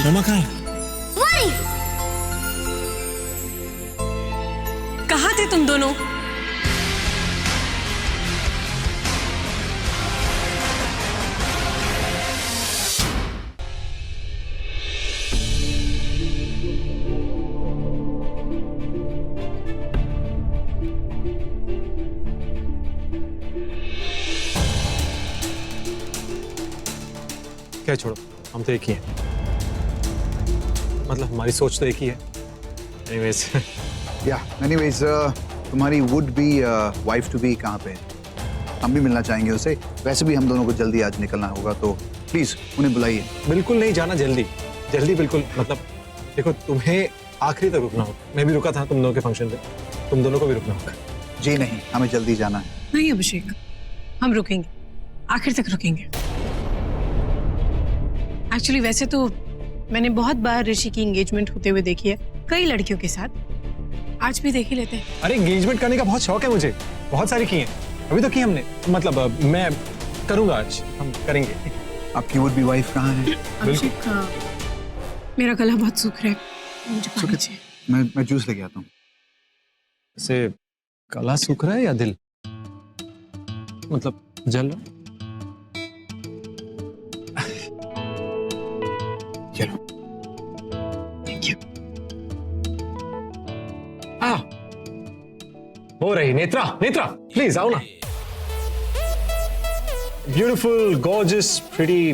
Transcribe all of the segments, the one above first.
मम्मा कहाँ है? वही। कहाँ थे तुम दोनों? क्या छोड़ो, हम तो एक ही हैं। मतलब हमारी सोच तो एक ही है। एनीवेज एनीवेज तुम्हारी would be wife to be कहाँ पे है? हम भी मिलना चाहेंगे उसे। वैसे भी हम दोनों को जल्दी आज निकलना होगा, तो प्लीज उन्हें बुलाइए। बिल्कुल नहीं जाना, जल्दी जल्दी बिल्कुल। मतलब देखो, तुम्हें आखिरी तक रुकना होगा। मैं भी रुका था तुम दोनों के फंक्शन पे, तुम दोनों को भी रुकना होगा। जी नहीं, हमें जल्दी जाना है। नहीं अभिषेक, हम रुकेंगे, आखिर तक रुकेंगे। एक्चुअली वैसे तो मैंने बहुत बार ऋषि की एंगेजमेंट होते हुए देखी है, कई लड़कियों के साथ। आज भी देख ही लेते हैं। अरे एंगेजमेंट करने का बहुत शौक है मुझे, बहुत सारी की हैं। अभी तो की हमने, मतलब मैं करूंगा, आज हम करेंगे। आपकी वुड बी वाइफ कहाँ है? अभिषेक, मेरा गला बहुत सूख रहा है, मुझे पानी चाहिए। मैं जूस लेके आता हूँ। से गला सूख रहा है या दिल? मतलब जल रहा है? चलो, थैंक यू। हो रही नेत्रा, नेत्रा प्लीज आओ ना। Beautiful, gorgeous, pretty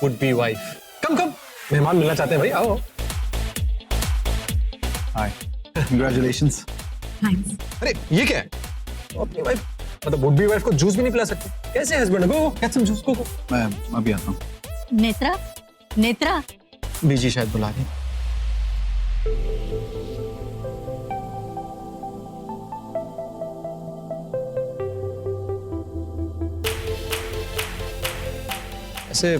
would be wife, come come. मेहमान मिलना चाहते हैं भाई, आओ। Hi, congratulations. थैंक्स। अरे ये क्या है? अपनी वाइफ, मतलब वुड बी वाइफ को जूस भी नहीं पिला सकते? कैसे husband? Go get some juice, go. मैं अभी आता हूँ। नेत्रा, नेत्रा। बीजी शायद बुला रही। ऐसे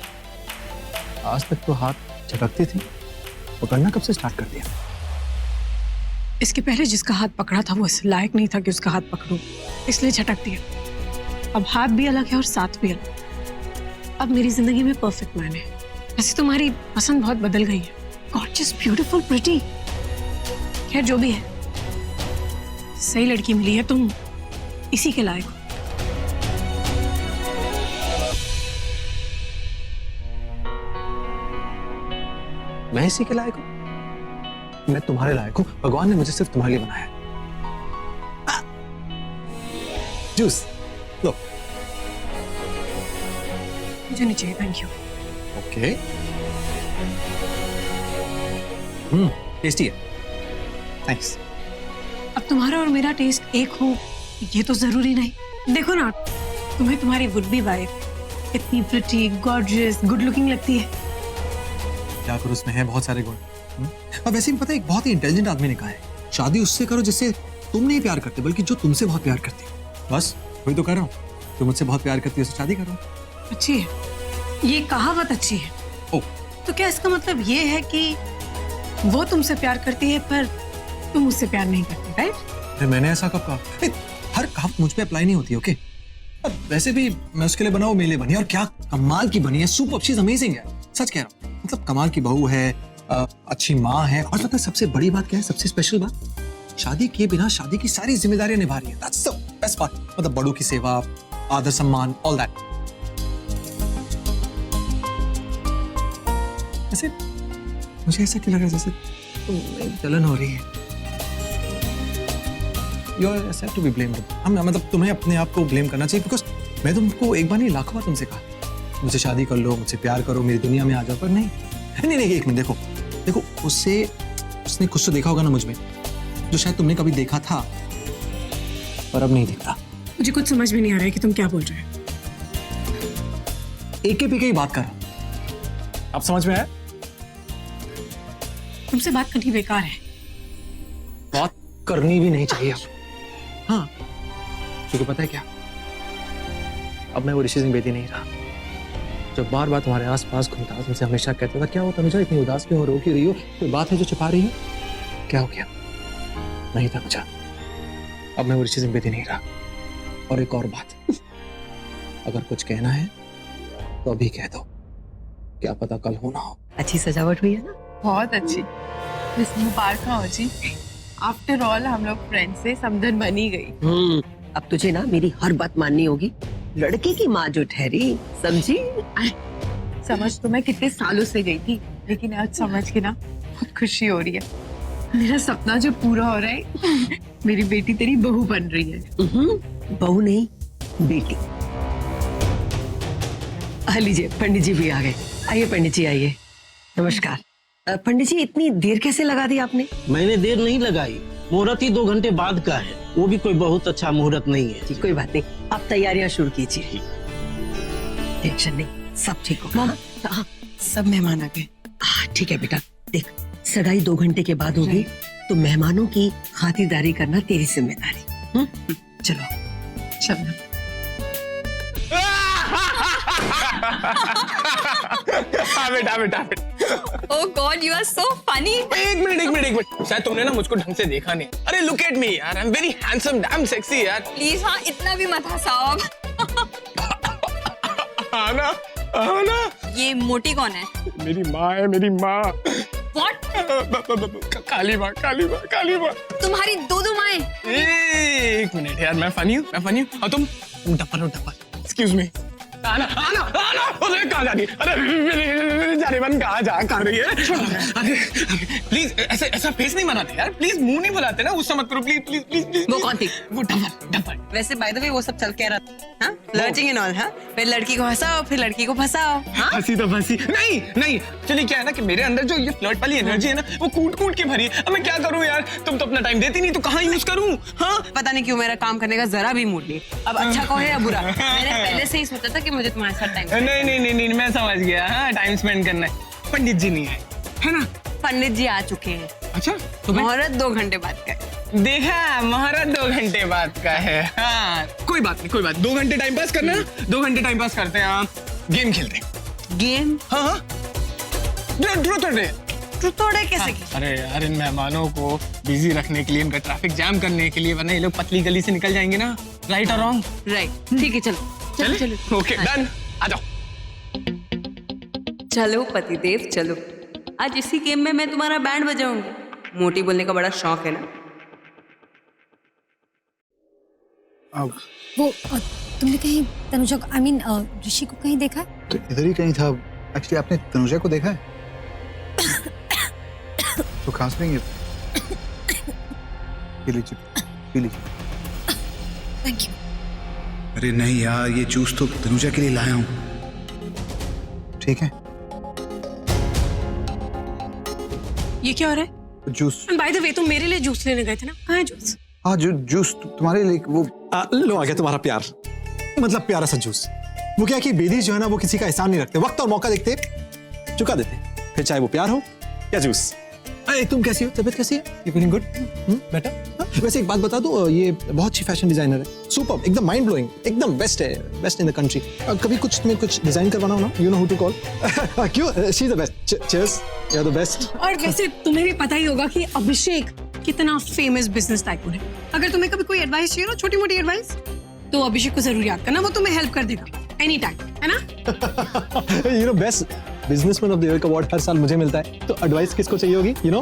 आज तक तो हाथ झटकती थी, पकड़ना कब से स्टार्ट कर दिया? इसके पहले जिसका हाथ पकड़ा था वो इस लायक नहीं था कि उसका हाथ पकड़ूं, इसलिए झटक दिया। अब हाथ भी अलग है और साथ भी अलग। अब मेरी जिंदगी में परफेक्ट मैन है। वैसे तुम्हारी पसंद बहुत बदल गई है। Gorgeous, beautiful, pretty. खैर जो भी है, सही लड़की मिली है, तुम इसी के लायक हो। मैं इसी के लायक हूं? मैं तुम्हारे लायक हूं। भगवान ने मुझे सिर्फ तुम्हारे लिए बनाया है। जूस लो। मुझे नहीं चाहिए, थैंक यू। ओके। टेस्टी है, थैंक्स। अब तुम्हारा और मेरा टेस्ट एक हो ये तो जरूरी नहीं। देखो ना, तुम्हें तुम्हारी वुड बी वाइफ इतनी प्रिटी, गॉर्जियस, गुड लुकिंग लगती है। क्या करो, उसमें है बहुत सारे गुण। अब वैसे भी पता है, एक बहुत ही इंटेलिजेंट आदमी ने कहा है, शादी उससे करो जिससे तुम नहीं प्यार करते, बल्कि जो तुमसे बहुत प्यार करती है। बस वही तो कर रहा हूँ। तुम मुझसे बहुत प्यार करती है, उससे शादी करो। अच्छी है, ये कहावत अच्छी है। ओ, तो क्या इसका मतलब ये है कि वो तुमसे प्यार करती है पर तुम उससे प्यार नहीं करती, राइट? मैंने ऐसा कब कहा? हर कहावत मुझ पे अप्लाई नहीं होती, ओके? अब वैसे भी मैं उसके लिए बना हूं, मेरे लिए बनी है, और क्या कमाल की बनी है। सुपर, शी इज अमेजिंग है, सच कह रहा हूँ। मतलब कमाल की बहू है, अच्छी माँ है, और पता है सबसे बड़ी बात क्या है, सबसे स्पेशल बात, शादी किए बिना शादी की सारी जिम्मेदारियां निभा रही है। That's the best part. मतलब बड़ों की सेवा, आदर सम्मान, ऑल दैट। ऐसे मुझे ऐसा क्यों लग रहा है जैसे तुम्हें जलन हो रही है? You are said to be blamed. हम मतलब तुम्हें अपने आप को ब्लेम करना चाहिए, बिकॉज मैं तुमको एक बार नहीं लाखों बार तुमसे कहा, मुझे शादी कर लो, मुझसे प्यार करो, मेरी दुनिया में आ जाओ, पर नहीं नहीं नहीं। एक मिनट, देखो उसने कुछ तो देखा होगा ना मुझ में, जो शायद तुमने कभी देखा था पर अब नहीं देखता। मुझे कुछ समझ में नहीं आ रहा है कि तुम क्या बोल रहे हो। एक पी के ही बात कर रहा हूं। अब समझ में आया? तुमसे बात करनी बेकार है। बात करनी भी नहीं चाहिए अब। हाँ, क्योंकि पता है क्या, अब मैं वो ऋषि सिंह बेदी नहीं रहा, जो बार बार तुम्हारे आसपास घूमता था, तुमसे हमेशा कहता था क्या होता मुझे, इतनी उदास क्यों हो, रो क्यों रही हो, कोई बात है जो छिपा रही हो? क्या हो गया? नहीं था मुझे। अब मैं वो ऋषि सिंह बेदी नहीं रहा। और एक और बात, अगर कुछ कहना है तो अभी कह दो, क्या पता कल हो ना हो। अच्छी सजावट हुई है ना? बहुत अच्छी। मुबारक हो जी। आफ्टर ऑल हम लोग फ्रेंड से समझन बनी गई। अब तुझे ना मेरी हर बात माननी होगी। लड़के की माँ जो ठहरी, समझी? समझ तो मैं कितने सालों से गई थी, लेकिन आज समझ के ना बहुत खुशी हो रही है। मेरा सपना जो पूरा हो रहा है, मेरी बेटी तेरी बहू बन रही है। बहू नहीं, बेटी। लीजिए, पंडित जी भी आ गए। आइए पंडित जी, आइए। नमस्कार। पंडित जी, इतनी देर कैसे लगा दी आपने? मैंने देर नहीं लगाई, मुहूर्त ही 2 घंटे बाद का है, वो भी कोई बहुत अच्छा मुहूर्त नहीं है। जी कोई बात नहीं, आप तैयारियां शुरू कीजिए। टेंशन नहीं, सब ठीक होगा। हाँ, सब मेहमान आ गए। ठीक है बेटा। देख, सगाई 2 घंटे के बाद होगी, तो मेहमानों की खातिरदारी करना तेरी जिम्मेदारी। चलो। शबनम, बेटा बेटा oh god you are so funny. एक मिनट, शायद तुमने ना मुझको ढंग से देखा नहीं। अरे लुक एट मी यार, I am very handsome, dam sexy यार। प्लीज हाँ, इतना भी मत हंसाओ अब। आना ये मोटी कौन है? मेरी माँ है, मेरी माँ। व्हाट? काली माँ। तुम्हारी 2 माएं? एक मिनट यार, मैं फनी हूँ और तुम डपर। Excuse me. आना। अरे कहाँ जा रही है? अरे जाने मन कहाँ कर रही है? अरे प्लीज ऐसा फेस नहीं बनाते यार, प्लीज मुंह नहीं बुलाते ना, गुस्सा मत करो प्लीज। वो कौन थी? वो डपर। वैसे बाय द वे वो सब चल के रहा था, लर्चिंग एंड ऑल। फिर लड़की को हंसाओ, फिर लड़की को फंसाओ। हंसी तो फंसी नहीं। चलिए, क्या है ना कि मेरे अंदर जो ये फ्लर्ट वाली एनर्जी है ना, वो कूट के भरी है। अब मैं क्या करूं यार, तुम तो अपना टाइम देती नहीं, तो कहाँ यूज करूं? हाँ, पता नहीं क्यों मेरा काम करने का जरा भी मूड नहीं। अब अच्छा कहो या बुरा, मैंने पहले से ही सोचा था कि मुझे तुम्हारे साथ टाइम। नहीं, मैं समझ गया। हाँ, टाइम स्पेंड करना है। पंडित जी नहीं आए, है ना? पंडित जी आ चुके हैं। अच्छा, तो मुहूर्त 2 घंटे बाद का है। देखा, मुहूर्त 2 घंटे बाद का है। हाँ, कोई बात नहीं। 2 घंटे टाइम पास करना है, 2 घंटे टाइम पास करते हैं। गेम खेलते हैं। गेम? हाँ। ट्रूथ और डेयर कैसे की? अरे यार, इन मेहमानों को बिजी रखने के लिए, इनका ट्रैफिक जाम करने के लिए, वरना ये लोग पतली गली से निकल जाएंगे ना। राइट और रॉन्ग? राइट। ठीक है, चलो। Okay, done. आ जाओ। चलो पतिदेव चलो, आज इसी गेम में मैं तुम्हारा बैंड बजाऊंगी। मोटी बोलने का बड़ा शौक है ना? वो तुमने कहीं तनुजा को, आई मीन ऋषि को कहीं देखा? तो इधर ही कहीं था। एक्चुअली आपने तनुजा को देखा है? तो खांस लेंगे। पी लीजिए। Thank you. अरे नहीं यार, ये जूस तो तनुजा के लिए लाया हूँ। ठीक है। ये क्या हो रहा है? जूस। बाय द वे, तुम मेरे लिए जूस लेने गए थे ना? कहाँ है जूस? हाँ, जूस तुम्हारे लिए वो। लो आ गया तुम्हारा प्यार, मतलब प्यारा सा जूस। वो क्या कि बेदी जो है ना, वो किसी का एहसान नहीं रखते, वक्त और मौका देखते चुका देते, फिर चाहे वो प्यार हो या जूस। अरे तुम कैसी हो? तबीयत कैसी है? You feeling good? बेटा, वैसे एक बात बता दो, ये बहुत अच्छी फैशन डिजाइनर है, सुपर, एकदम माइंड ब्लोइंग, एकदम बेस्ट है, बेस्ट इन द कंट्री। कभी कुछ डिजाइन करवाना हो ना, you know who to call. क्यों? She is the best. Cheers, you are the best. और वैसे तुम्हें भी पता ही होगा कि अभिषेक कितना फेमस बिजनेस टाइकून है। अगर तुम्हें कभी कोई एडवाइस चाहिए ना, छोटी मोटी एडवाइस, तो अभिषेक को जरूर याद करना, वो तुम्हें हेल्प कर देगा एनी टाइम, है ना? You no, best businessman of the year का अवार्ड हर साल मुझे मिलता है, तो एडवाइस किसको चाहिए होगी, यू नो?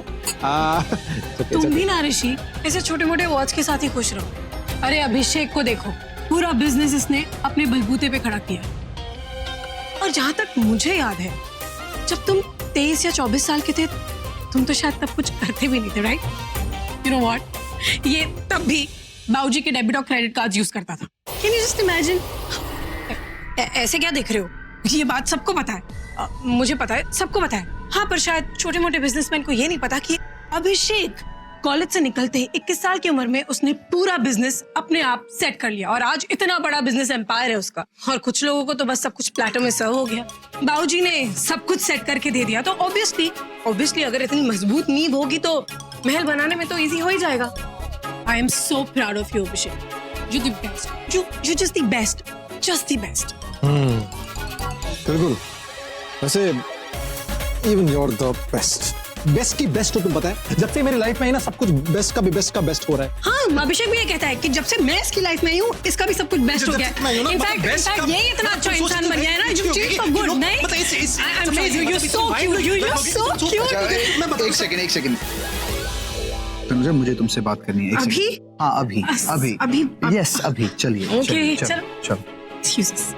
तुम भी ना ऋषि, ऐसे छोटे मोटे अवार्ड्स के साथ ही खुश रहो। अरे अभिषेक को देखो, पूरा बिजनेस इसने अपने बलबूते पे खड़ा किया। और जहां तक मुझे याद है, जब तुम 23 या 24 साल के थे, तुम तो शायद तब कुछ करते भी नहीं थे, राइट? यू नो व्हाट, ये तब भी बाबूजी के डेबिट और क्रेडिट कार्ड यूज करता था। Can you just imagine? ऐसे क्या देख रहे हो? ये बात सबको पता है, मुझे पता है, सबको पता है। हाँ, पर शायद छोटे मोटे बिजनेसमैन को ये नहीं पता कि अभिषेक कॉलेज से निकलते ही 21 साल की उम्र में उसने पूरा बिजनेस अपने आप सेट कर लिया, और आज इतना बड़ा बिजनेस एम्पायर है उसका। और कुछ लोगों को तो बस सब कुछ प्लेटो में सर्व हो गया। बाबूजी ने सब कुछ सेट करके दे दिया, तो ऑब्वियसली अगर इतनी मजबूत नींव होगी तो महल बनाने में तो इजी हो ही जाएगा। I am so proud of you Abhishek, you the best, you just the best. बिल्कुल, वैसे even you're the best. Best की बेस्ट हो, तुम पता है जब से मेरी लाइफ में है ना सब कुछ बेस्ट का बेस्ट हो रहा है। हाँ, अभिषेक भी ये कहता है कि जब से मैं इसकी लाइफ में आई हूँ इसका भी सब कुछ बेस्ट हो गया। इनफैक्ट ये इतना अच्छा इंसान बन गया है ना, यू चीज फॉर गुड। नहीं, I am amazing, you so cute, you so cute. एक सेकंड तनुजा, मुझे तुमसे बात करनी है। अभी? हाँ अभी। यस अभी, चलिए। ओके, चलो। एक्सक्यूज अस।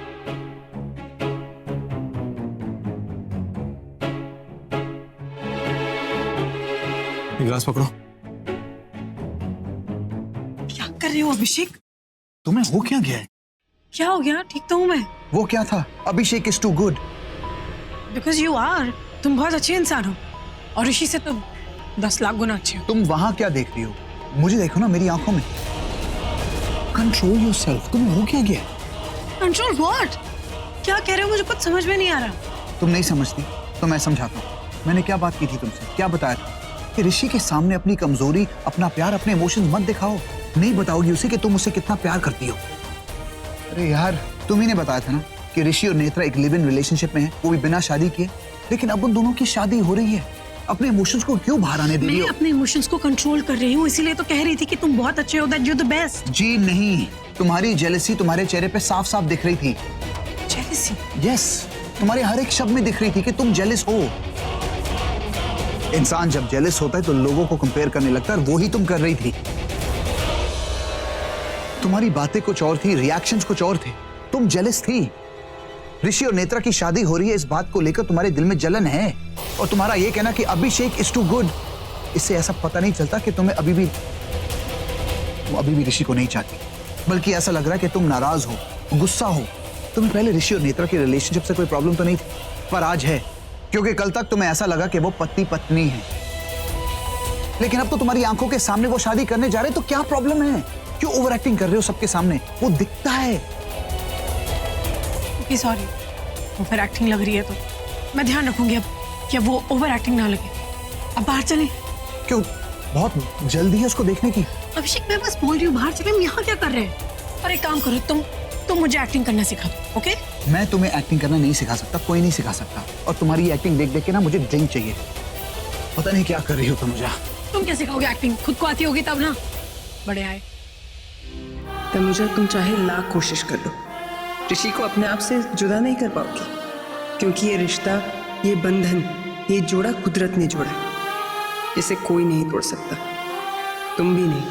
गिलास पकड़ो। क्या कर रहे हो अभिषेक? तुम्हें हो क्या गया है? क्या हो गया? ठीक तो हूँ मैं। वो क्या था? Abhishek is too good. Because you are, तुम बहुत अच्छे इंसान हो और ऋषि से तो 10 लाख गुना अच्छे हो। तुम वहां क्या देख रही हो? मुझे देखो ना मेरी आंखों में। Control yourself. तुम्हें हो क्या गया? Control what? क्या कह रहे हो? मुझे कुछ समझ में नहीं आ रहा। तुम नहीं समझती तो मैं समझाता हूँ। मैंने क्या बात की थी तुमसे? क्या बताया था कि ऋषि के सामने अपनी कमजोरी, अपना प्यार, अपने इमोशंस मत दिखाओ। नहीं बताओगी उसे कि तुम उसे कितना प्यार करती हो। अरे यार, तुम ही ने बताया था ना कि ऋषि और नेत्रा एक लिव इन रिलेशनशिप में है, वो भी बिना शादी किए। लेकिन अब उन दोनों की शादी हो रही है। अपने इमोशंस को क्यों बाहर आने दे रही हो? मैं अपने इमोशंस को कंट्रोल कर रही हूँ, इसीलिए तो कह रही थी कि तुम बहुत अच्छे हो, दैट यू द बेस्ट। जी नहीं, तुम्हारी जेलसी तुम्हारे चेहरे पे साफ साफ दिख रही थी। जेलसी? यस, तुम्हारे हर एक शब्द में दिख रही थी कि तुम जेलस हो। इंसान जब जेलस होता है तो लोगों को कंपेयर करने लगता है, और वो ही तुम कर रही थी। तुम्हारी बातें कुछ और थी, रिएक्शंस कुछ और थे। तुम जेलस थी। ऋषि और नेत्रा की शादी हो रही है, इस बात को लेकर तुम्हारे दिल में जलन है। और तुम्हारा ये कहना कि अभिषेक इज टू गुड, इससे ऐसा पता नहीं चलता कि तुम अभी भी ऋषि को नहीं चाहती, बल्कि ऐसा लग रहा है कि तुम नाराज हो, गुस्सा हो। तुम्हें पहले ऋषि और नेत्रा की रिलेशनशिप से कोई प्रॉब्लम तो नहीं थी, पर आज है, क्योंकि कल तक तुम्हें ऐसा लगा कि वो पति पत्नी है। लेकिन अब तो तुम्हारी आंखों के सामने वो शादी करने जा रहे, तो क्या प्रॉब्लम है? क्यों ओवर एक्टिंग कर रहे हो सबके सामने? वो दिखता है। ओके सॉरी, वो फिर एक्टिंग लग रही है तो मैं ध्यान रखूंगी अब कि वो ओवर एक्टिंग ना लगे। अब बाहर चलें। क्यों? बहुत जल्दी है उसको देखने की। अभिषेक, मैं बस बोल रही हूँ बाहर चले। हम यहाँ क्या कर रहे हैं? और एक काम करो, तुम मुझे एक्टिंग करना सिखा दो, ओके? मैं तुम्हें एक्टिंग करना नहीं सिखा सकता, कोई नहीं सिखा सकता। और तुम्हारी एक्टिंग देख देख के ना मुझे ड्रिंक चाहिए। पता नहीं क्या कर रही हो तनुजा। तुम क्या सिखाओगे एक्टिंग? खुद को आती होगी तब ना। बड़े आए। तनुजा, तुम चाहे लाख कोशिश कर लो, ऋषि को अपने आप से जुदा नहीं कर पाओगी, क्योंकि ये रिश्ता, ये बंधन, ये जोड़ा कुदरत ने जोड़ा है, इसे कोई नहीं तोड़ सकता, तुम भी नहीं।